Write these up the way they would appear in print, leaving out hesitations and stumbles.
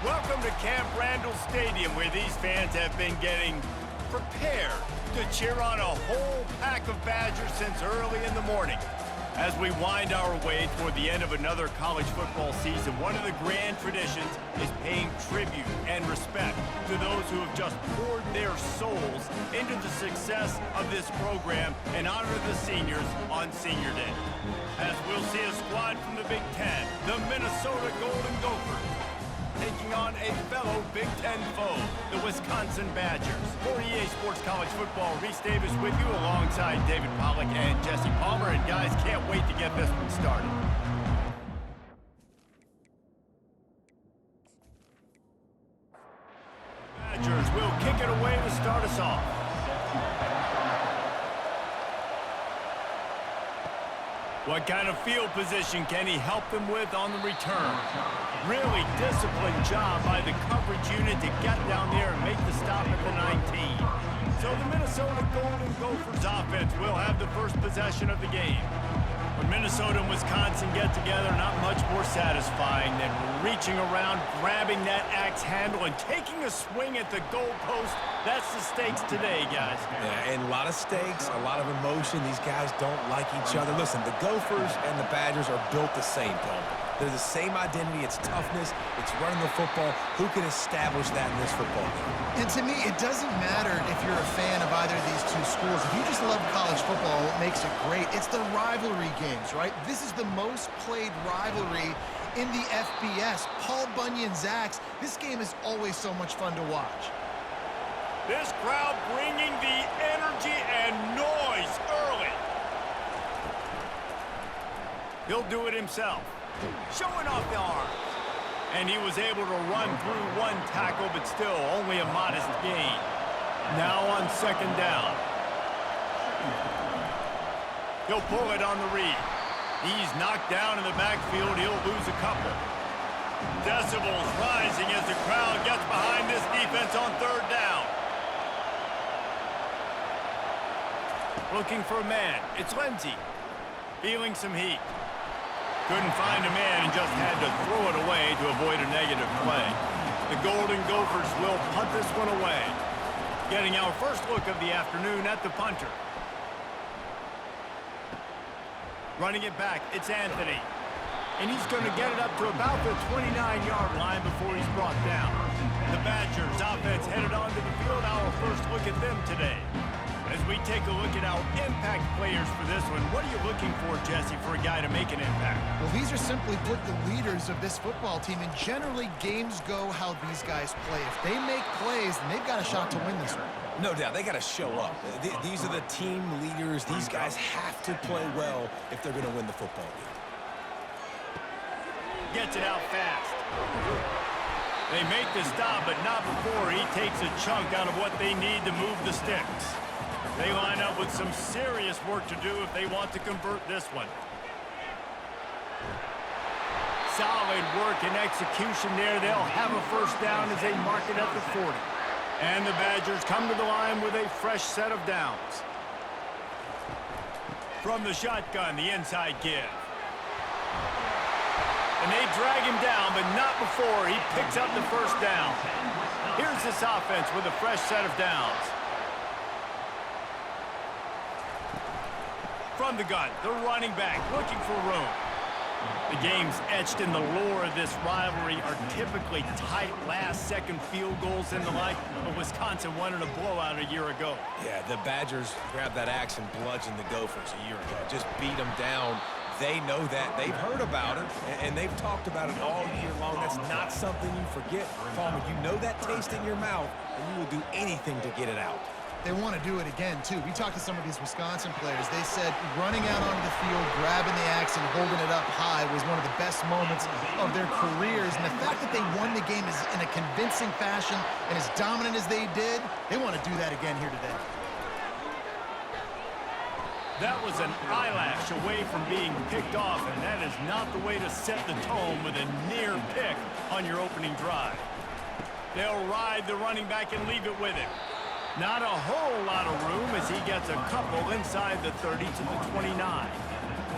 Welcome to Camp Randall Stadium, where these fans have been getting prepared to cheer on a whole pack of Badgers since early in the morning. As we wind our way toward the end of another college football season, one of the grand traditions is paying tribute and respect to those who have just poured their souls into the success of this program and honor the seniors on Senior Day. As we'll see a squad from the Big Ten, the Minnesota Golden Gophers, taking on a fellow Big Ten foe, the Wisconsin Badgers. For EA Sports College Football, Reese Davis with you alongside David Pollack and Jesse Palmer. And guys, can't wait to get this one started. Badgers will kick it away to start us off. What kind of field position can he help them with on the return? Really disciplined job by the coverage unit to get down there and make the stop at the 19. So the Minnesota Golden Gophers offense will have the first possession of the game. When Minnesota and Wisconsin get together, not much more satisfying than reaching around, grabbing that axe handle, and taking a swing at the goalpost. That's the stakes today, guys. Yeah, and a lot of stakes, a lot of emotion. These guys don't like each other. Listen, the Gophers and the Badgers are built the same, Tom. They're the same identity. It's toughness. It's running the football. Who can establish that in this football game? And to me, it doesn't matter if you're a fan of either of these two schools. If you just love college football, what makes it great, it's the rivalry games, right? This is the most played rivalry in the FBS. Paul Bunyan-Zax, this game is always so much fun to watch. This crowd bringing the energy and noise early. He'll do it himself. Showing off the arms. And he was able to run through one tackle, but still only a modest gain. Now on second down. He'll pull it on the read. He's knocked down in the backfield. He'll lose a couple. Decibels rising as the crowd gets behind this defense on third down. Looking for a man. It's Lindsey. Feeling some heat. Couldn't find a man and just had to throw it away to avoid a negative play. The Golden Gophers will punt this one away. Getting our first look of the afternoon at the punter. Running it back, it's Anthony. And he's going to get it up to about the 29-yard line before he's brought down. The Badgers offense headed onto the field. Our first look at them today. As we take a look at our impact players for this one, what are you looking for, Jesse, for a guy to make an impact? Well, these are simply put the leaders of this football team, and generally games go how these guys play. If they make plays, then they've got a shot to win this one. No doubt, they got to show up. These are the team leaders. These guys have to play well if they're going to win the football game. Gets it out fast. They make the stop, but not before he takes a chunk out of what they need to move the sticks. They line up with some serious work to do if they want to convert this one. Solid work and execution there. They'll have a first down as they mark it at the 40. And the Badgers come to the line with a fresh set of downs. From the shotgun, the inside give. And they drag him down, but not before he picks up the first down. Here's this offense with a fresh set of downs. From the gun, the running back looking for room. The games etched in the lore of this rivalry are typically tight last-second field goals and the like, but Wisconsin won in a blowout a year ago. Yeah, the Badgers grabbed that axe and bludgeoned the Gophers a year ago. Just beat them down. They know that. They've heard about it, and they've talked about it all year long. That's not something you forget, Palmer. You know that taste in your mouth, and you will do anything to get it out. They want to do it again, too. We talked to some of these Wisconsin players. They said running out onto the field, grabbing the axe, and holding it up high was one of the best moments of their careers. And the fact that they won the game is in a convincing fashion and as dominant as they did, they want to do that again here today. That was an eyelash away from being picked off, and that is not the way to set the tone with a near pick on your opening drive. They'll ride the running back and leave it with him. Not a whole lot of room as he gets a couple inside the 30 to the 29.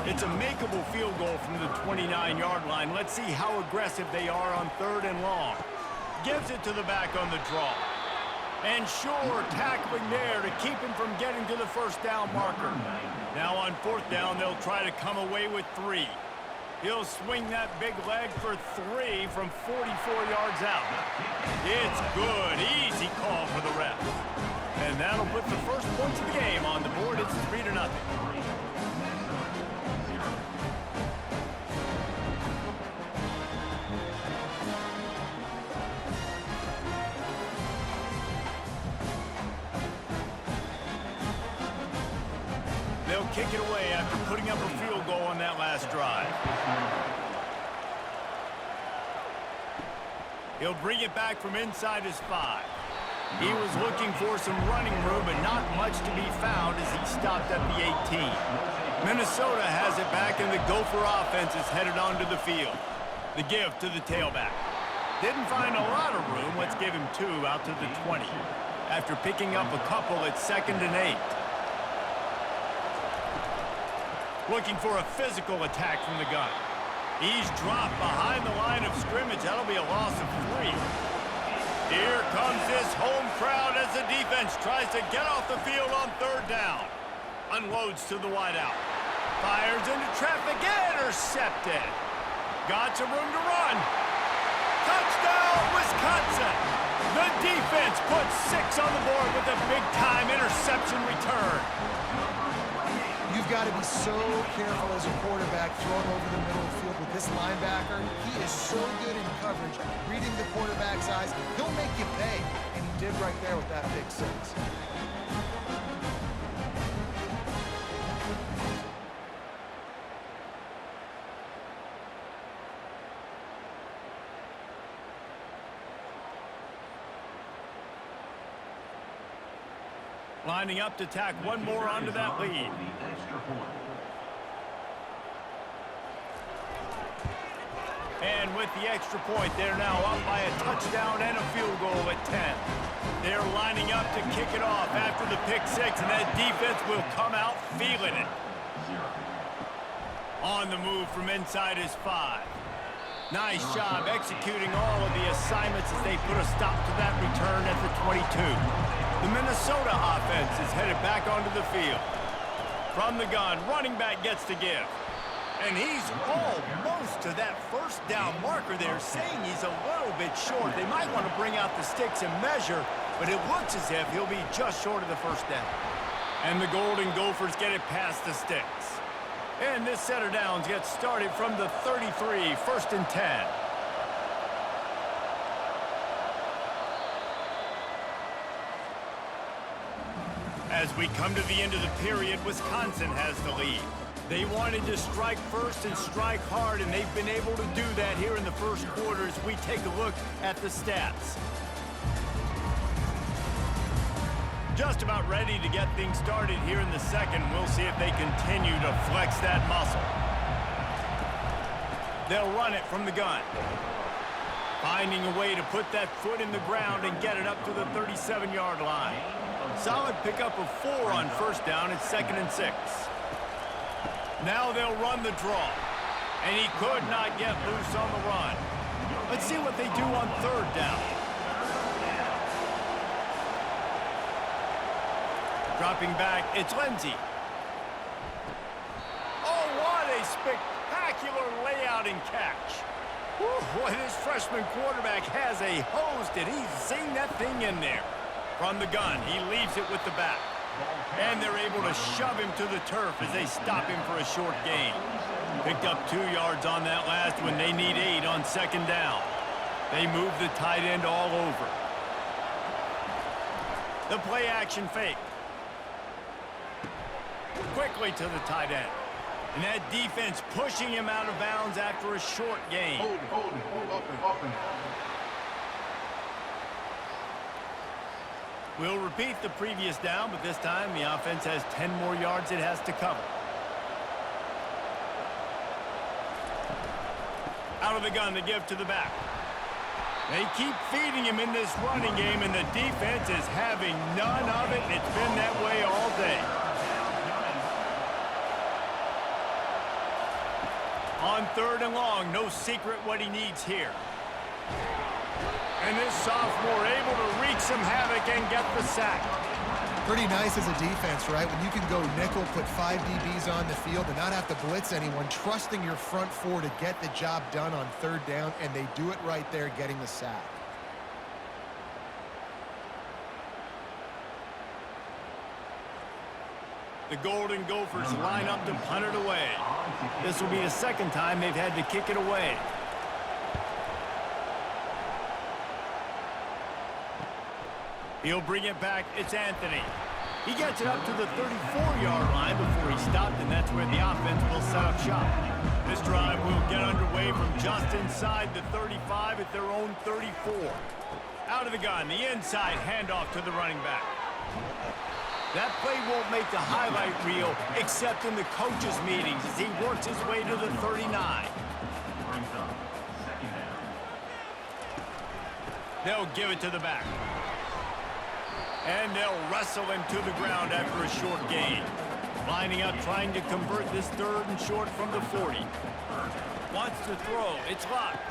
It's a makeable field goal from the 29-yard line. Let's see how aggressive they are on third and long. Gives it to the back on the draw. And sure, tackling there to keep him from getting to the first down marker. Now on fourth down, they'll try to come away with 3. He'll swing that big leg for 3 from 44 yards out. It's good. Easy call for the ref. And that'll put the first points of the game on the board. It's 3-0. They'll kick it away after putting up a field goal on that last drive. He'll bring it back from inside his 5. He was looking for some running room, but not much to be found as he stopped at the 18. Minnesota has it back, and the Gopher offense is headed onto the field. The give to the tailback. Didn't find a lot of room. Let's give him 2 out to the 20. After picking up a couple at 2nd and 8. Looking for a physical attack from the gun. He's dropped behind the line of scrimmage. That'll be a loss of 3. Here comes this home crowd as the defense tries to get off the field on 3rd down. Unloads to the wideout. Fires into traffic. Intercepted. Got some room to run. Touchdown, Wisconsin. The defense puts 6 on the board with a big-time interception return. You've got to be so careful as a quarterback throwing over the middle of the field with this linebacker. He is so good in coverage, reading the quarterback's eyes. He'll make you pay, and he did right there with that big 6. Lining up to tack one more onto that lead. And with the extra point, they're now up by a touchdown and a field goal at 10. They're lining up to kick it off after the pick 6, and that defense will come out feeling it. On the move from inside his 5. Nice job executing all of the assignments as they put a stop to that return at the 22. The Minnesota offense is headed back onto the field. From the gun, running back gets to give. And he's almost to that first down marker there, saying he's a little bit short. They might want to bring out the sticks and measure, but it looks as if he'll be just short of the first down. And the Golden Gophers get it past the sticks. And this set of downs gets started from the 33, 1st and 10. As we come to the end of the period, Wisconsin has the lead. They wanted to strike first and strike hard, and they've been able to do that here in the first quarter as we take a look at the stats. Just about ready to get things started here in the second. We'll see if they continue to flex that muscle. They'll run it from the gun. Finding a way to put that foot in the ground and get it up to the 37-yard line. Solid pickup of 4 on first down at 2nd and 6. Now they'll run the draw. And he could not get loose on the run. Let's see what they do on 3rd down. Dropping back, it's Lindsey. Oh, what a spectacular layout and catch. Whew, boy, this freshman quarterback has a hose. Did he zing that thing in there? From the gun, he leaves it with the back. And they're able to shove him to the turf as they stop him for a short gain. Picked up 2 yards on that last one. They need 8 on 2nd down. They move the tight end all over. The play action fake. Quickly to the tight end. And that defense pushing him out of bounds after a short gain. Hold up. We'll repeat the previous down, but this time the offense has 10 more yards it has to cover. Out of the gun to give to the back. They keep feeding him in this running game, and the defense is having none of it, and it's been that way all day. On 3rd and long, no secret what he needs here. And this sophomore able to wreak some havoc and get the sack. Pretty nice as a defense, right? When you can go nickel, put 5 DBs on the field and not have to blitz anyone, trusting your front four to get the job done on third down, and they do it right there, getting the sack. The Golden Gophers line up to punt it away. This will be the second time they've had to kick it away. He'll bring it back. It's Anthony. He gets it up to the 34-yard line before he stopped, and that's where the offense will set up shop. This drive will get underway from just inside the 35 at their own 34. Out of the gun, the inside handoff to the running back. That play won't make the highlight reel except in the coaches' meetings as he works his way to the 39. They'll give it to the back. And they'll wrestle him to the ground after a short gain. Lining up, trying to convert this third and short from the 40. Wants to throw. It's locked.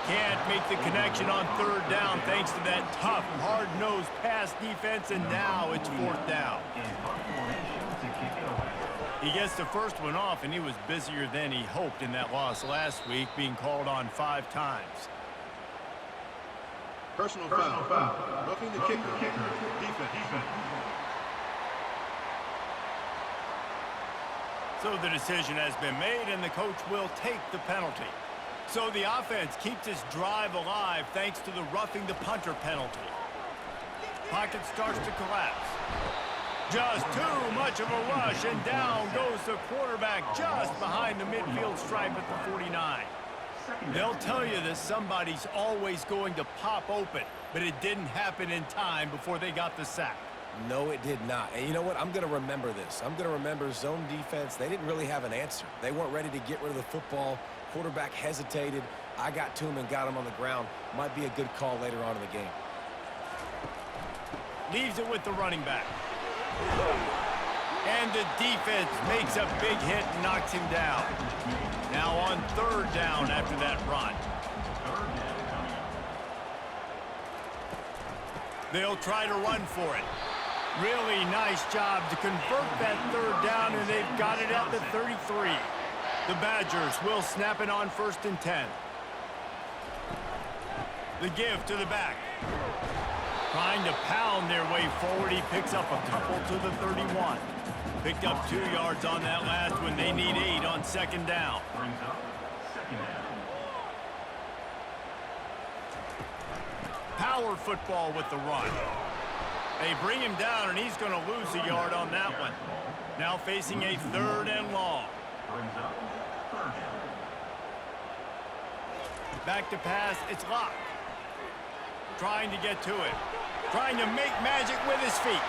Can't make the connection on third down thanks to that tough, hard-nosed pass defense, and now it's fourth down. He gets the first one off, and he was busier than he hoped in that loss last week, being called on 5 times. Personal foul. Roughing the kicker. Defense. So the decision has been made, and the coach will take the penalty. So the offense keeps this drive alive thanks to the roughing the punter penalty. Pocket starts to collapse. Just too much of a rush, and down goes the quarterback just behind the midfield stripe at the 49. They'll tell you that somebody's always going to pop open, but it didn't happen in time before they got the sack. No, it did not. And you know what? I'm going to remember this. I'm going to remember zone defense. They didn't really have an answer. They weren't ready to get rid of the football. Quarterback hesitated. I got to him and got him on the ground. Might be a good call later on in the game. Leaves it with the running back. And the defense makes a big hit and knocks him down. Now on third down after that run. They'll try to run for it. Really nice job to convert that third down, and they've got it at the 33. The Badgers will snap it on 1st and 10. The give to the back. Trying to pound their way forward. He picks up a couple to the 31. Picked up 2 yards on that last one. They need 8 on 2nd down. Power football with the run. They bring him down, and he's going to lose a yard on that one. Now facing a 3rd and long. Back to pass. It's locked. Trying to get to it. Trying to make magic with his feet.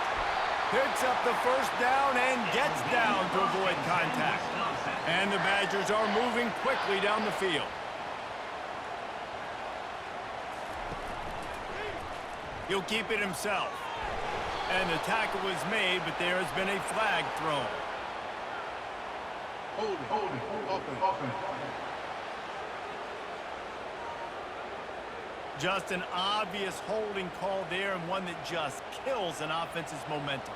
Picks up the 1st down and gets down to avoid contact. And the Badgers are moving quickly down the field. He'll keep it himself. And the tackle is made, but there has been a flag thrown. Holding. Offense. Just an obvious holding call there, and one that just kills an offense's momentum.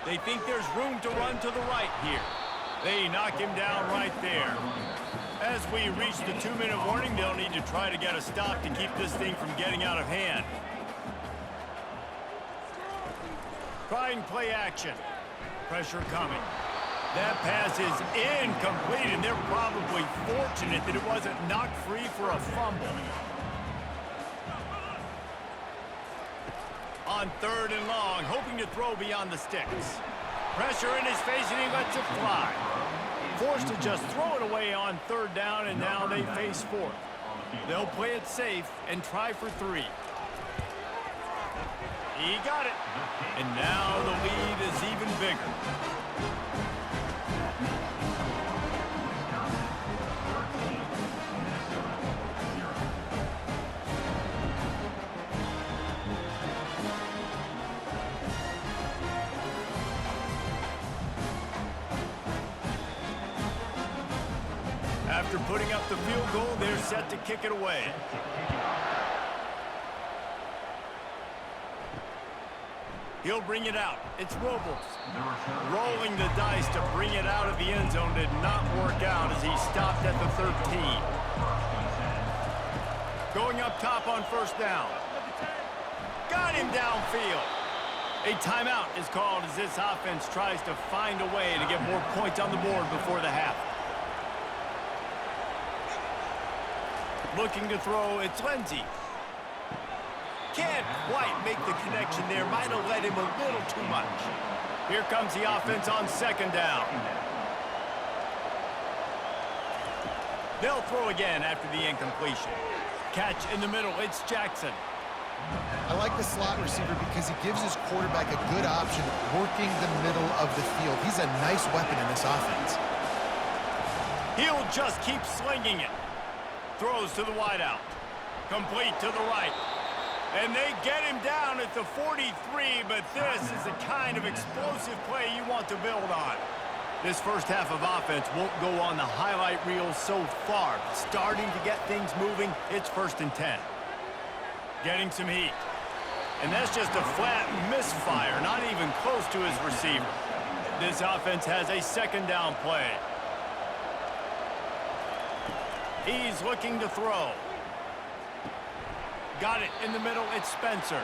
They think there's room to run to the right here. They knock him down right there. As we reach the 2-minute warning, they'll need to try to get a stop to keep this thing from getting out of hand. Trying play action. Pressure coming. That pass is incomplete, and they're probably fortunate that it wasn't knocked free for a fumble. On 3rd and long, hoping to throw beyond the sticks. Pressure in his face, and he lets it fly. Forced to just throw it away on 3rd down, and now they face 4th. They'll play it safe and try for 3. He got it. And now the lead is even bigger. After putting up the field goal, they're set to kick it away. He'll bring it out. It's Robles. Rolling the dice to bring it out of the end zone did not work out as he stopped at the 13. Going up top on first down. Got him downfield. A timeout is called as this offense tries to find a way to get more points on the board before the half. Looking to throw, it's Lindsey. Can't quite make the connection there. Might have led him a little too much. Here comes the offense on second down. They'll throw again after the incompletion. Catch in the middle, it's Jackson. I like the slot receiver because he gives his quarterback a good option working the middle of the field. He's a nice weapon in this offense. He'll just keep slinging it. Throws to the wideout. Complete to the right. And they get him down at the 43, but this is the kind of explosive play you want to build on. This first half of offense won't go on the highlight reel so far. Starting to get things moving, it's 1st and 10. Getting some heat. And that's just a flat misfire, not even close to his receiver. This offense has a second down play. He's looking to throw. Got it in the middle, it's Spencer.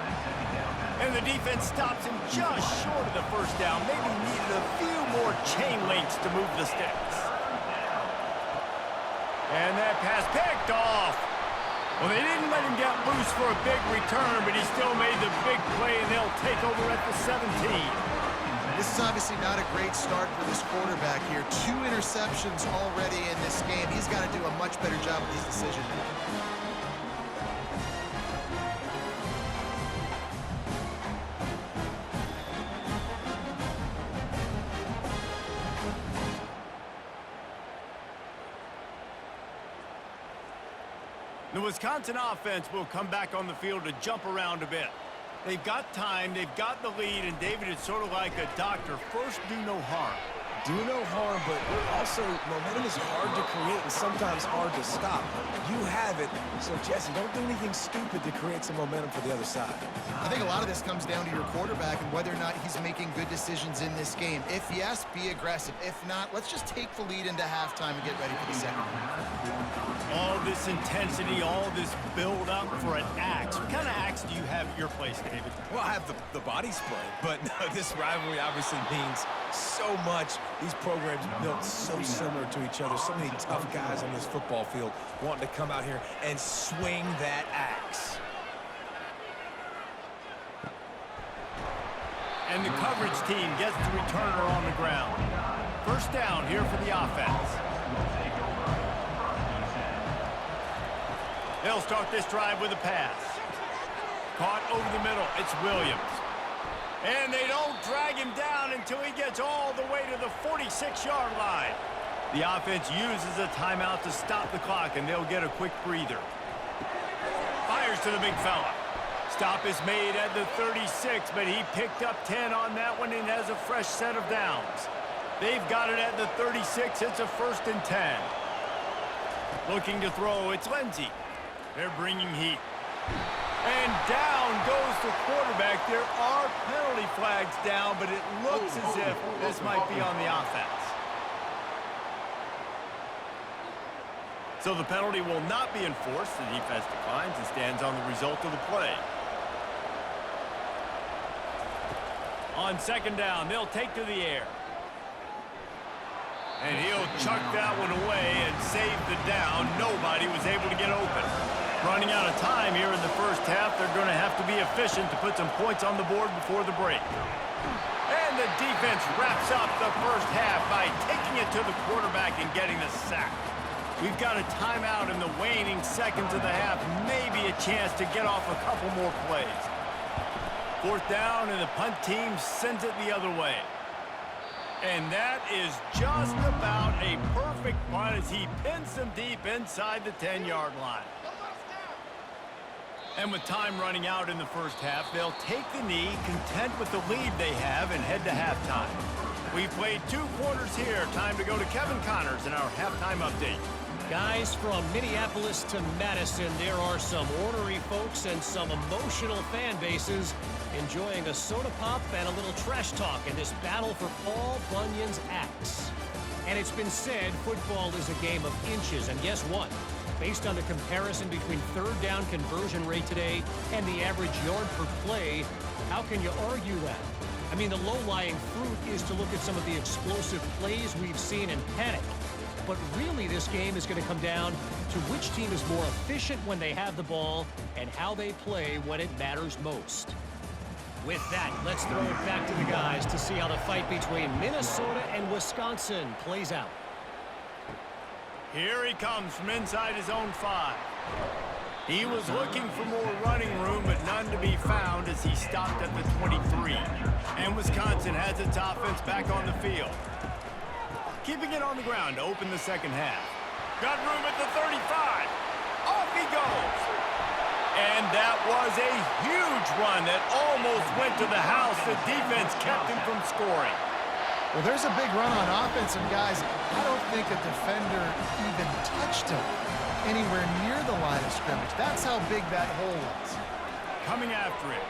And the defense stops him just short of the first down. Maybe needed a few more chain links to move the sticks. And that pass picked off. Well, they didn't let him get loose for a big return, but he still made the big play, and they'll take over at the 17. This is obviously not a great start for this quarterback here. 2 interceptions already in this game. He's got to do a much better job with his decision making. The Wisconsin offense will come back on the field to jump around a bit. They've got time, they've got the lead, and David is sort of like a doctor. First, do no harm. Do no harm, but also momentum is hard to create and sometimes hard to stop. You have it, so Jesse, don't do anything stupid to create some momentum for the other side. I think a lot of this comes down to your quarterback and whether or not he's making good decisions in this game. If yes, be aggressive. If not, let's just take the lead into halftime and get ready for the second half. All this intensity, all this build-up for an axe. What kind of axe do you have at your place, David? Well, I have the body spray, but no, this rivalry obviously means so much. These programs built so similar to each other. So many tough guys on this football field wanting to come out here and swing that axe. And the coverage team gets the returner on the ground. First down here for the offense. They'll start this drive with a pass. Caught over the middle. It's Williams. And they don't drag him down until he gets all the way to the 46-yard line. The offense uses a timeout to stop the clock, and they'll get a quick breather. Fires to the big fella. Stop is made at the 36, but he picked up 10 on that one and has a fresh set of downs. They've got it at the 36. It's a 1st and 10. Looking to throw, it's Lindsey. They're bringing heat. And down goes the quarterback. There are penalty flags down, but it looks as if this might be on the offense. So the penalty will not be enforced. The defense declines and stands on the result of the play. On second down, they'll take to the air. And he'll chuck that one away and save the down. Nobody was able to get open. Running out of time here in the first half, they're going to have to be efficient to put some points on the board before the break. And the defense wraps up the first half by taking it to the quarterback and getting the sack. We've got a timeout in the waning seconds of the half, maybe a chance to get off a couple more plays. Fourth down, and the punt team sends it the other way. And that is just about a perfect punt as he pins them deep inside the 10-yard line. And with time running out in the first half, they'll take the knee, content with the lead they have, and head to halftime. We've played 2 quarters here. Time to go to Kevin Connors in our halftime update. Guys, from Minneapolis to Madison, there are some ornery folks and some emotional fan bases enjoying a soda pop and a little trash talk in this battle for Paul Bunyan's axe. And it's been said football is a game of inches, and guess what? Based on the comparison between third down conversion rate today and the average yard per play, how can you argue that? I mean, the low-lying fruit is to look at some of the explosive plays we've seen and panic. But really, this game is going to come down to which team is more efficient when they have the ball and how they play when it matters most. With that, let's throw it back to the guys to see how the fight between Minnesota and Wisconsin plays out. Here he comes from inside his own 5. He was looking for more running room, but none to be found as he stopped at the 23. And Wisconsin has its offense back on the field. Keeping it on the ground to open the second half. Got room at the 35. Off he goes. And that was a huge run that almost went to the house. The defense kept him from scoring. Well, there's a big run on offense, and guys, I don't think a defender even touched him anywhere near the line of scrimmage. That's how big that hole was. Coming after it.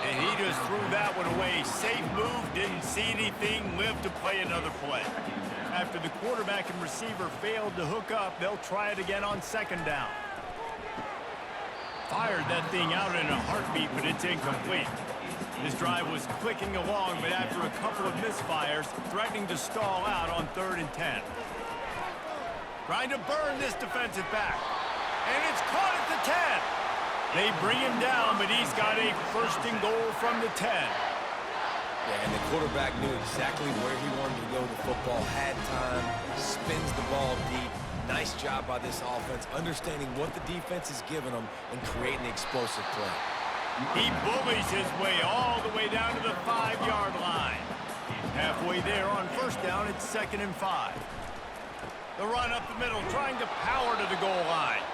And he just threw that one away. Safe move, didn't see anything, lived to play another play. After the quarterback and receiver failed to hook up, they'll try it again on second down. Fired that thing out in a heartbeat, but it's incomplete. This drive was clicking along, but after a couple of misfires, threatening to stall out on 3rd and 10. Trying to burn this defensive back. And it's caught at the 10. They bring him down, but he's got a 1st and goal from the 10. Yeah, and the quarterback knew exactly where he wanted to go with the football, had time, spins the ball deep. Nice job by this offense, understanding what the defense is giving them and creating the explosive play. He bullies his way all the way down to the 5-yard line. Halfway there on 1st down, it's 2nd and 5. The run up the middle, trying to power to the goal line.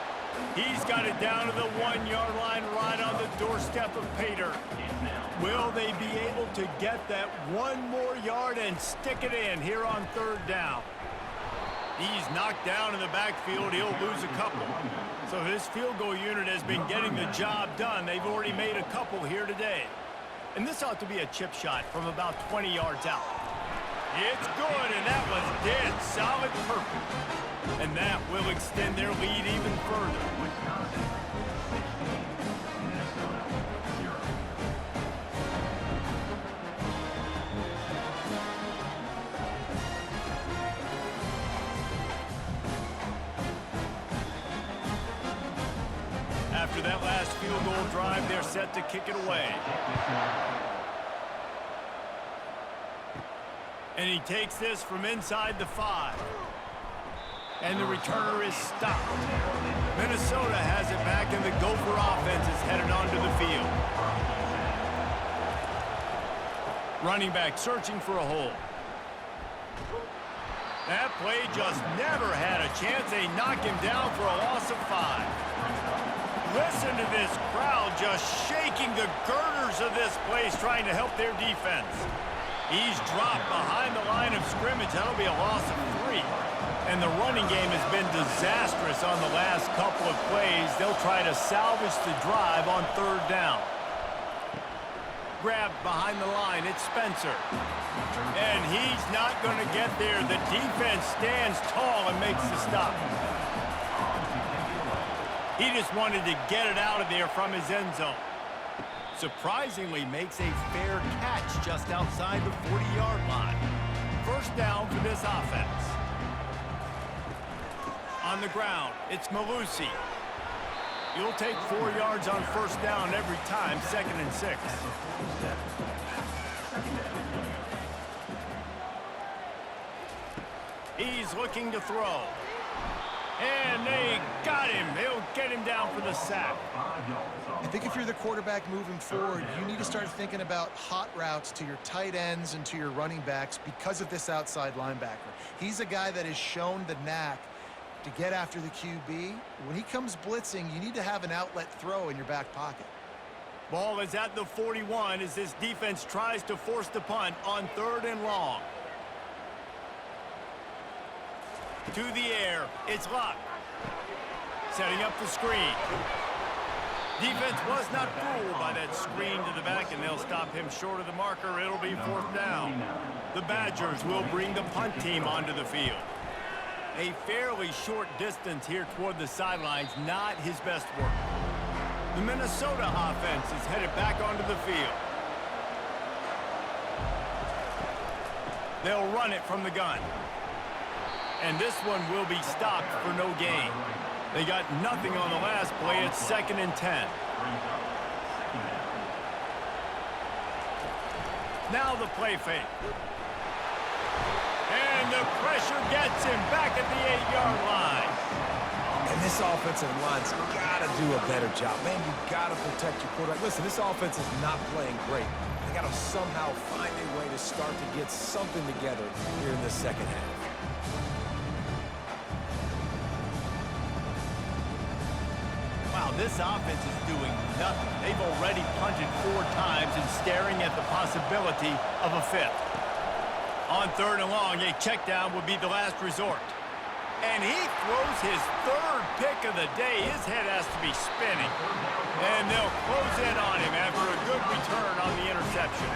He's got it down to the 1-yard line right on the doorstep of Pater. Will they be able to get that 1 more yard and stick it in here on 3rd down? He's knocked down in the backfield. He'll lose a couple. So his field goal unit has been getting the job done. They've already made a couple here today. And this ought to be a chip shot from about 20 yards out. It's good, and that was dead solid perfect. And that will extend their lead even further. After that last field goal drive, they're set to kick it away. And he takes this from inside the 5. And the returner is stopped. Minnesota has it back, and the Gopher offense is headed onto the field. Running back searching for a hole. That play just never had a chance. They knock him down for a loss of 5. Listen to this crowd just shaking the girders of this place, trying to help their defense. He's dropped behind the line of scrimmage. That'll be a loss of 3. And the running game has been disastrous on the last couple of plays. They'll try to salvage the drive on 3rd down. Grabbed behind the line, it's Spencer. And he's not going to get there. The defense stands tall and makes the stop. He just wanted to get it out of there from his end zone. Surprisingly makes a fair catch just outside the 40-yard line. 1st down for this offense. On the ground, it's Malusi. You'll take 4 yards on 1st down every time, 2nd and 6. He's looking to throw. And they got him. They'll get him down for the sack. I think if you're the quarterback moving forward, you need to start thinking about hot routes to your tight ends and to your running backs because of this outside linebacker. He's a guy that has shown the knack to get after the QB. When he comes blitzing, you need to have an outlet throw in your back pocket. Ball is at the 41 as this defense tries to force the punt on 3rd and long. To the air. It's Luck. Setting up the screen. Defense was not fooled by that screen to the back, and they'll stop him short of the marker. It'll be 4th down. The Badgers will bring the punt team onto the field. A fairly short distance here toward the sidelines, not his best work. The Minnesota offense is headed back onto the field. They'll run it from the gun. And this one will be stopped for no gain. They got nothing on the last play. It's 2nd and 10. Now the play fake. And the pressure gets him back at the 8-yard line. And this offensive line's got to do a better job. Man, you got to protect your quarterback. Listen, this offense is not playing great. They got to somehow find a way to start to get something together here in the second half. Wow, this offense is doing nothing. They've already punted 4 times and staring at the possibility of a 5th. On 3rd and long, a check down would be the last resort. And he throws his 3rd pick of the day. His head has to be spinning. And they'll close in on him after a good return on the interception.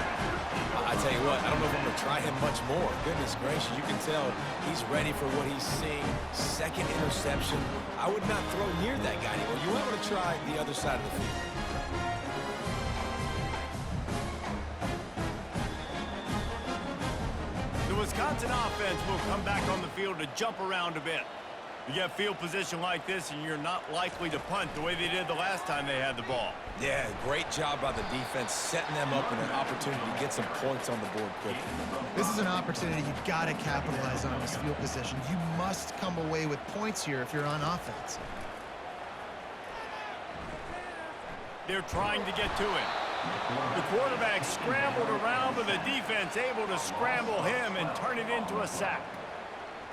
I tell you what, I don't know if I'm going to try him much more. Goodness gracious, you can tell he's ready for what he's seeing. 2nd interception. I would not throw near that guy anymore. You want to try the other side of the field. The Wisconsin offense will come back on the field to jump around a bit. You get field position like this, and you're not likely to punt the way they did the last time they had the ball. Yeah, great job by the defense, setting them up with an opportunity to get some points on the board quickly. This is an opportunity you've got to capitalize on this field position. You must come away with points here if you're on offense. They're trying to get to it. The quarterback scrambled around, but the defense able to scramble him and turn it into a sack.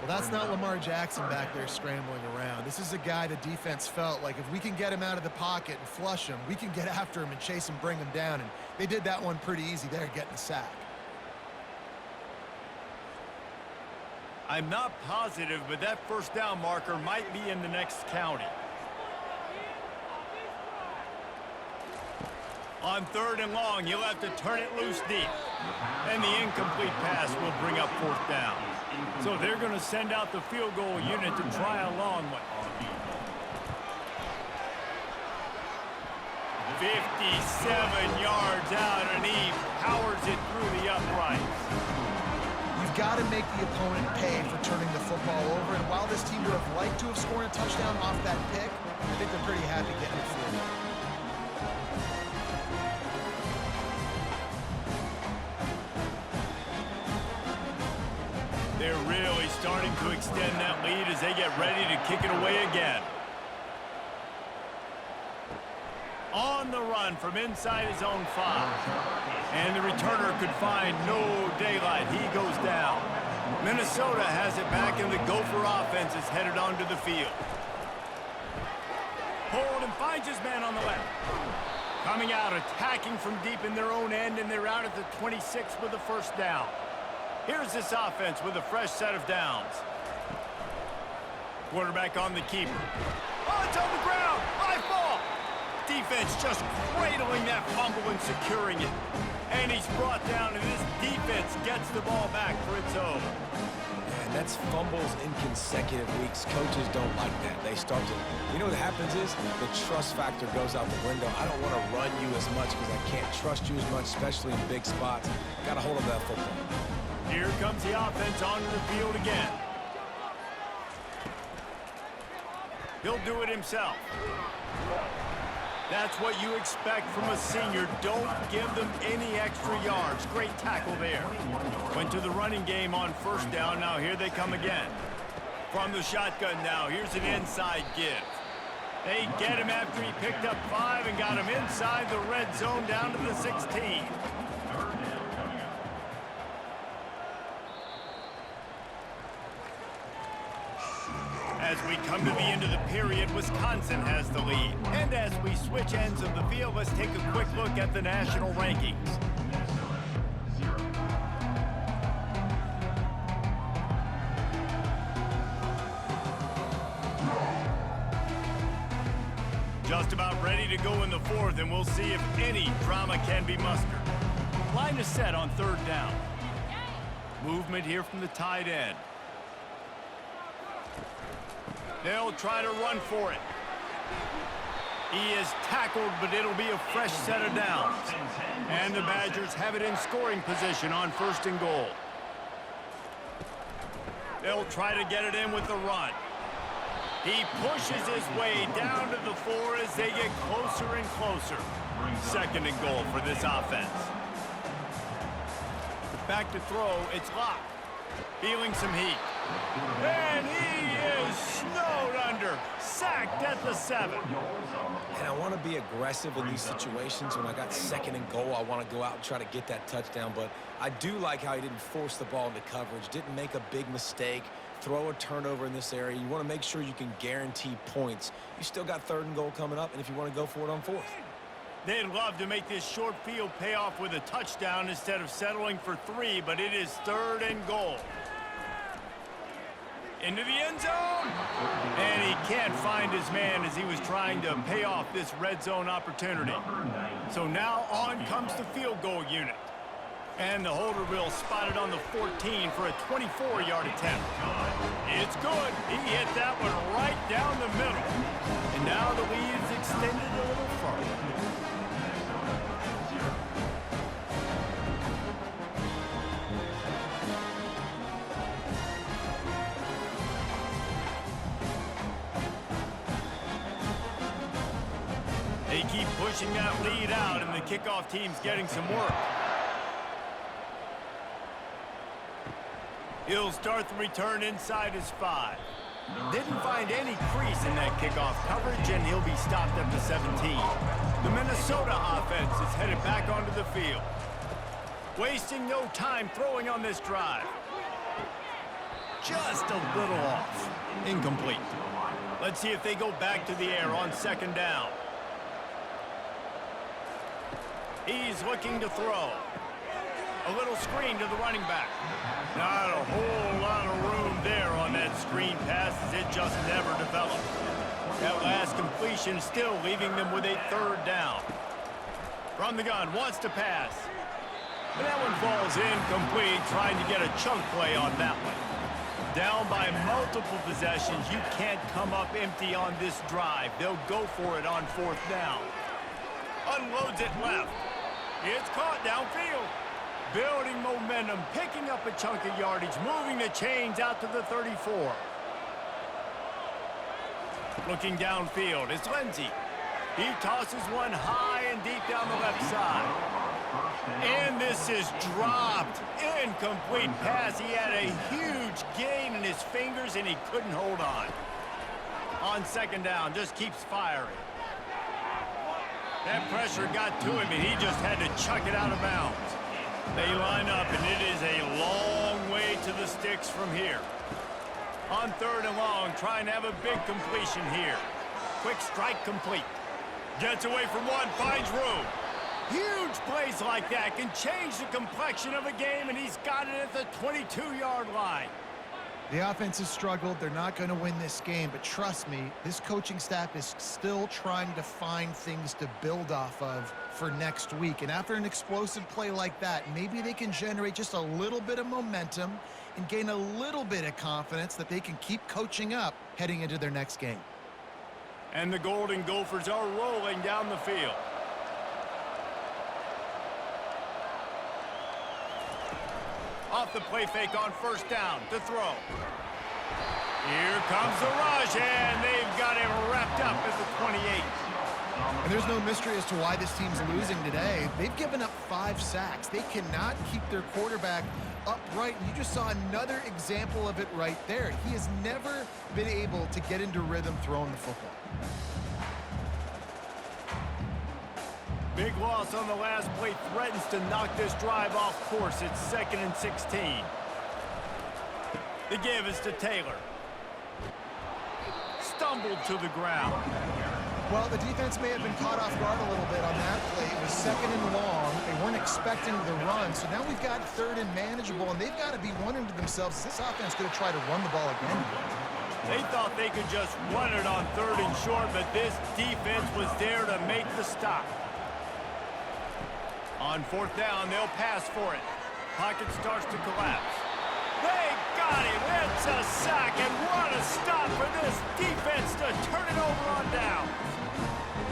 Well, that's not Lamar Jackson back there scrambling around. This is a guy the defense felt like if we can get him out of the pocket and flush him, we can get after him and chase him, bring him down. And they did that one pretty easy there, getting a sack. I'm not positive, but that 1st down marker might be in the next county. On 3rd and long, you'll have to turn it loose deep. And the incomplete pass will bring up 4th down. So they're going to send out the field goal unit to try a long one. 57 yards out, and he powers it through the uprights. You've got to make the opponent pay for turning the football over. And while this team would have liked to have scored a touchdown off that pick, I think they're pretty happy getting it through. They're really starting to extend that lead as they get ready to kick it away again. On the run from inside his own 5. And the returner could find no daylight. He goes down. Minnesota has it back, and the Gopher offense is headed onto the field. Hold and finds his man on the left. Coming out, attacking from deep in their own end, and they're out at the 26 with the 1st down. Here's this offense with a fresh set of downs. Quarterback on the keeper. Oh, it's on the ground. High ball. Defense just cradling that fumble and securing it. And he's brought down, and this defense gets the ball back for its own. And that's fumbles in consecutive weeks. Coaches don't like that. They start to, you know what happens is the trust factor goes out the window. I don't want to run you as much because I can't trust you as much, especially in big spots. Got a hold of that football. Here comes the offense onto the field again. He'll do it himself. That's what you expect from a senior. Don't give them any extra yards. Great tackle there. Went to the running game on 1st down. Now here they come again. From the shotgun now, here's an inside give. They get him after he picked up 5 and got him inside the red zone down to the 16. As we come to the end of the period, Wisconsin has the lead. And as we switch ends of the field, let's take a quick look at the national rankings. Just about ready to go in the fourth, and we'll see if any drama can be mustered. Line is set on third down. Movement here from the tight end. They'll try to run for it. He is tackled, but it'll be a fresh set of downs. And the Badgers have it in scoring position on first and goal. They'll try to get it in with the run. He pushes his way down to the floor as they get closer and closer. Second and goal for this offense. Back to throw, it's locked. Feeling some heat. And he is snowed under. Sacked at the 7. And I want to be aggressive in these situations. When I got second and goal, I want to go out and try to get that touchdown. But I do like how he didn't force the ball into coverage, didn't make a big mistake, throw a turnover in this area. You want to make sure you can guarantee points. You still got third and goal coming up, and if you want to go for it on fourth. They'd love to make this short field pay off with a touchdown instead of settling for 3, but it is third and goal. Into the end zone. And he can't find his man as he was trying to pay off this red zone opportunity. So now on comes the field goal unit. And the holder will spot it on the 14 for a 24-yard attempt. It's good. He hit that one right down the middle. And now the lead is extended a little further. They keep pushing that lead out, and the kickoff team's getting some work. He'll start the return inside his 5. Didn't find any crease in that kickoff coverage, and he'll be stopped at the 17. The Minnesota offense is headed back onto the field. Wasting no time throwing on this drive. Just a little off. Incomplete. Let's see if they go back to the air on second down. He's looking to throw. A little screen to the running back. Not a whole lot of room there on that screen pass as it just never developed. That last completion still leaving them with a third down. From the gun, wants to pass. And that one falls incomplete, trying to get a chunk play on that one. Down by multiple possessions, you can't come up empty on this drive. They'll go for it on fourth down. Unloads it left. It's caught downfield. Building momentum, picking up a chunk of yardage, moving the chains out to the 34. Looking downfield, it's Lindsey. He tosses one high and deep down the left side. And this is dropped. Incomplete pass. He had a huge gain in his fingers, and he couldn't hold on. On second down, just keeps firing. That pressure got to him, and he just had to chuck it out of bounds. They line up, and it is a long way to the sticks from here. On third and long, trying to have a big completion here. Quick strike complete. Gets away from one, finds room. Huge plays like that can change the complexion of a game, and he's got it at the 22-yard line. The offense has struggled. They're not going to win this game, but trust me, this coaching staff is still trying to find things to build off of for next week. And after an explosive play like that, maybe they can generate just a little bit of momentum and gain a little bit of confidence that they can keep coaching up heading into their next game. And the Golden Gophers are rolling down the field. Off the play fake on first down to throw. Here comes the rush, and they've got him wrapped up at the 28. And there's no mystery as to why this team's losing today. They've given up 5 sacks. They cannot keep their quarterback upright. You just saw another example of it right there. He has never been able to get into rhythm throwing the football. Big loss on the last play threatens to knock this drive off course. It's 2nd and 16. The give is to Taylor. Stumbled to the ground. Well, the defense may have been caught off guard a little bit on that play. It was 2nd and long. They weren't expecting the run. So now we've got 3rd and manageable, and they've got to be wondering to themselves, is this offense going to try to run the ball again? They thought they could just run it on 3rd and short, but this defense was there to make the stop. On 4th down, they'll pass for it. Pocket starts to collapse. They got him. It's a sack, and what a stop for this defense to turn it over on down.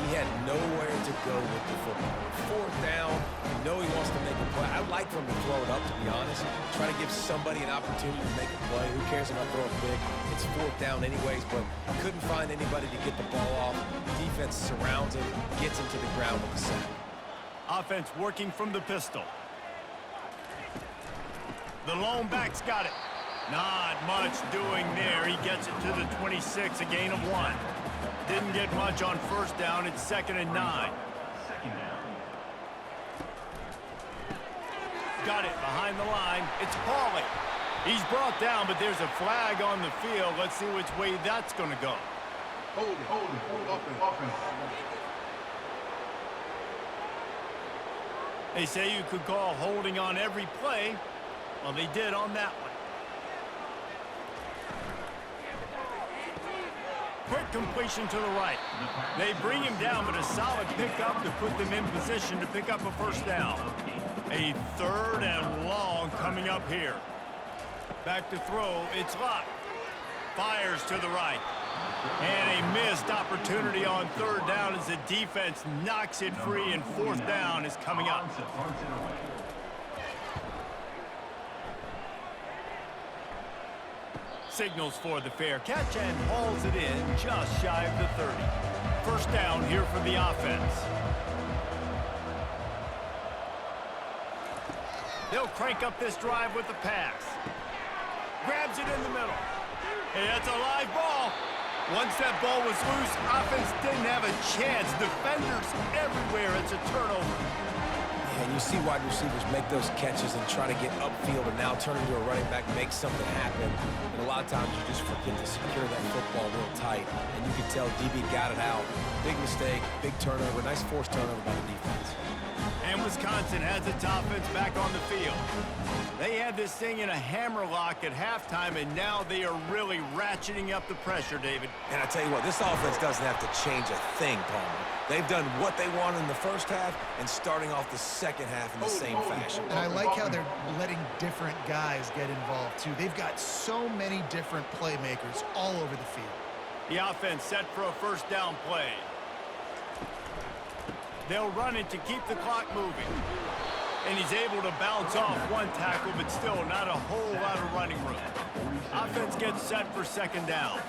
He had nowhere to go with the football. 4th down, you know he wants to make a play. I'd like for him to throw it up, to be honest. Try to give somebody an opportunity to make a play. Who cares about throwing big? It's 4th down anyways, but couldn't find anybody to get the ball off. Defense surrounds him, gets him to the ground with the sack. Offense working from the pistol. The lone back's got it. Not much doing there. He gets it to the 26, a gain of 1. Didn't get much on 1st down. It's 2nd and 9. Got it behind the line. It's Pauly. He's brought down, but there's a flag on the field. Let's see which way that's going to go. Hold it. Offense. They say you could call holding on every play. Well, they did on that one. Quick completion to the right. They bring him down, but a solid pickup to put them in position to pick up a 1st down. A 3rd and long coming up here. Back to throw. It's Locke. Fires to the right. And a missed opportunity on 3rd down as the defense knocks it free, and 4th down is coming up. Signals for the fair catch and hauls it in just shy of the 30. 1st down here for the offense. They'll crank up this drive with the pass. Grabs it in the middle. Hey, that's a live ball. Once that ball was loose, offense didn't have a chance. Defenders everywhere. It's a turnover. And you see wide receivers make those catches and try to get upfield and now turn into a running back, make something happen. And a lot of times you just forget to secure that football real tight. And you can tell DB got it out. Big mistake, big turnover, nice forced turnover by the defense. And Wisconsin has its offense back on the field. They had this thing in a hammerlock at halftime, and now they are really ratcheting up the pressure, David. And I tell you what, this offense doesn't have to change a thing, Palmer. They've done what they wanted in the 1st half and starting off the 2nd half in the same fashion. And I like how they're letting different guys get involved, too. They've got so many different playmakers all over the field. The offense set for a 1st down play. They'll run it to keep the clock moving. And he's able to bounce off one tackle, but still not a whole lot of running room. Offense gets set for 2nd down.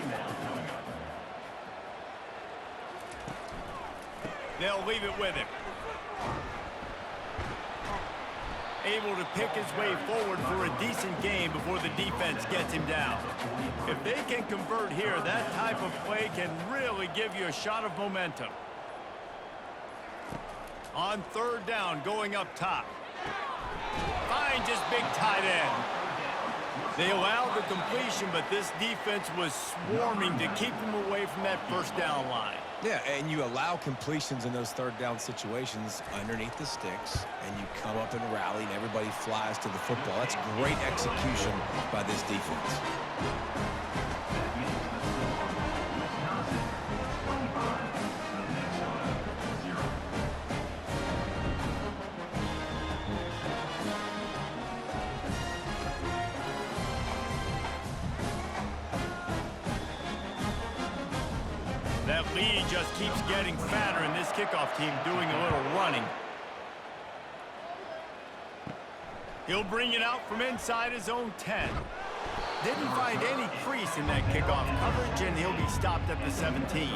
They'll leave it with him. Able to pick his way forward for a decent game before the defense gets him down. If they can convert here, that type of play can really give you a shot of momentum. On 3rd down, going up top. Finds his big tight end. They allowed the completion, but this defense was swarming to keep him away from that 1st down line. Yeah, and you allow completions in those 3rd down situations underneath the sticks, and you come up and rally, and everybody flies to the football. That's great execution by this defense. That lead just keeps getting fatter, and this kickoff team doing a little running. He'll bring it out from inside his own 10. Didn't find any crease in that kickoff coverage, and he'll be stopped at the 17.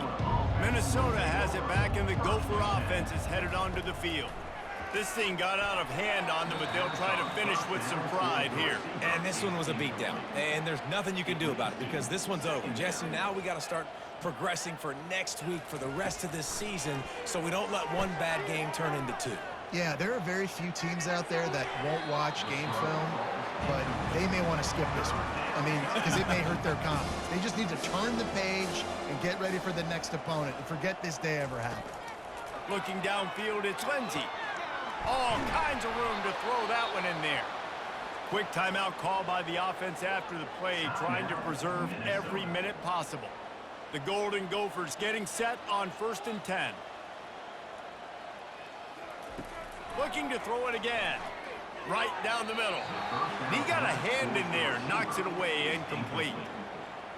Minnesota has it back, and the Gopher offense is headed onto the field. This thing got out of hand on them, but they'll try to finish with some pride here. And this one was a beatdown, and there's nothing you can do about it because this one's over. Jesse, now we got to start progressing for next week for the rest of this season so we don't let one bad game turn into 2. Yeah, there are very few teams out there that won't watch game film, but they may want to skip this one. I mean, because it may hurt their confidence. They just need to turn the page and get ready for the next opponent and forget this day ever happened. Looking downfield, it's Lindsey. All kinds of room to throw that one in there. Quick timeout call by the offense after the play, trying to preserve every minute possible. The Golden Gophers getting set on 1st and 10. Looking to throw it again. Right down the middle. He got a hand in there, knocks it away, incomplete.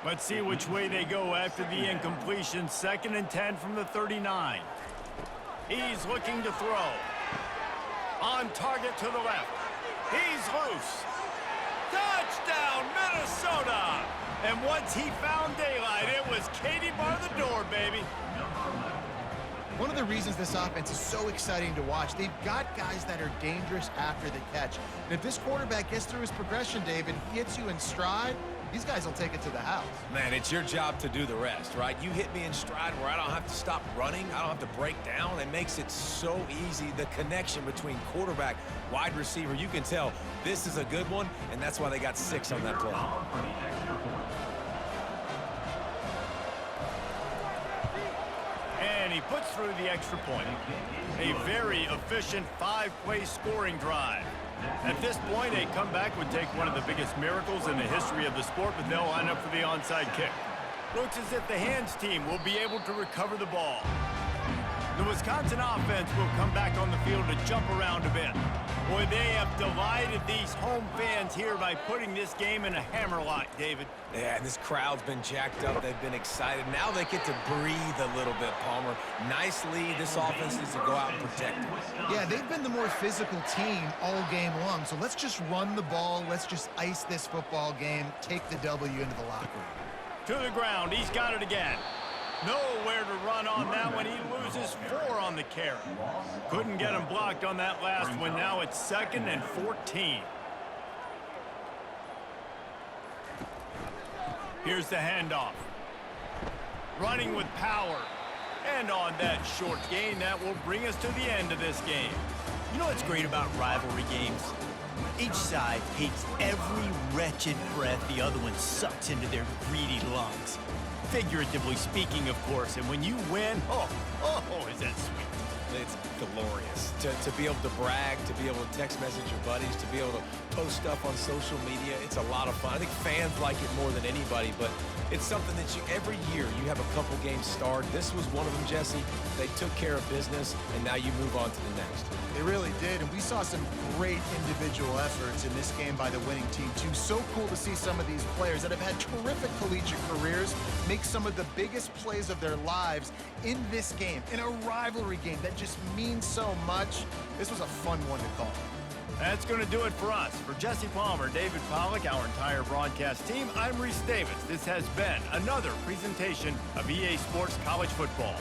Let's see which way they go after the incompletion. 2nd and 10 from the 39. He's looking to throw. On target to the left. He's loose. Touchdown, Minnesota! And once he found daylight, it was Katie bar the door, baby. One of the reasons this offense is so exciting to watch, they've got guys that are dangerous after the catch. And if this quarterback gets through his progression, David, he hits you in stride, these guys will take it to the house. Man, it's your job to do the rest, right? You hit me in stride where I don't have to stop running. I don't have to break down. It makes it so easy. The connection between quarterback, wide receiver, you can tell this is a good one, and that's why they got 6 on that play. And he puts through the extra point. A very efficient 5-play scoring drive. At this point, a comeback would take one of the biggest miracles in the history of the sport, but they'll line up for the onside kick. Looks as if the hands team will be able to recover the ball. The Wisconsin offense will come back on the field to jump around a bit. Boy, they have delighted these home fans here by putting this game in a hammerlock, David. Yeah, and this crowd's been jacked up. They've been excited. Now they get to breathe a little bit, Palmer. Nice lead. This offense needs to go out and protect it. Yeah, they've been the more physical team all game long, so let's just run the ball. Let's just ice this football game, take the W into the locker room. To the ground. He's got it again. Nowhere to run on that one. He loses 4 on the carry. Couldn't get him blocked on that last one. Now it's 2nd and 14. Here's the handoff. Running with power. And on that short gain, that will bring us to the end of this game. You know what's great about rivalry games? Each side hates every wretched breath the other one sucks into their greedy lungs. Figuratively speaking, of course, and when you win, oh, is that sweet. It's glorious. To be able to brag, to be able to text message your buddies, to be able to post stuff on social media, it's a lot of fun. I think fans like it more than anybody, but it's something that every year you have a couple games starred. This was one of them, Jesse. They took care of business, and now you move on to the next. They really did, and we saw some great individual efforts in this game by the winning team, too. So cool to see some of these players that have had terrific collegiate careers make some of the biggest plays of their lives in this game, in a rivalry game that just means so much. This was a fun one to call. That's going to do it for us. For Jesse Palmer, David Pollack, our entire broadcast team, I'm Reese Davis. This has been another presentation of EA Sports College Football.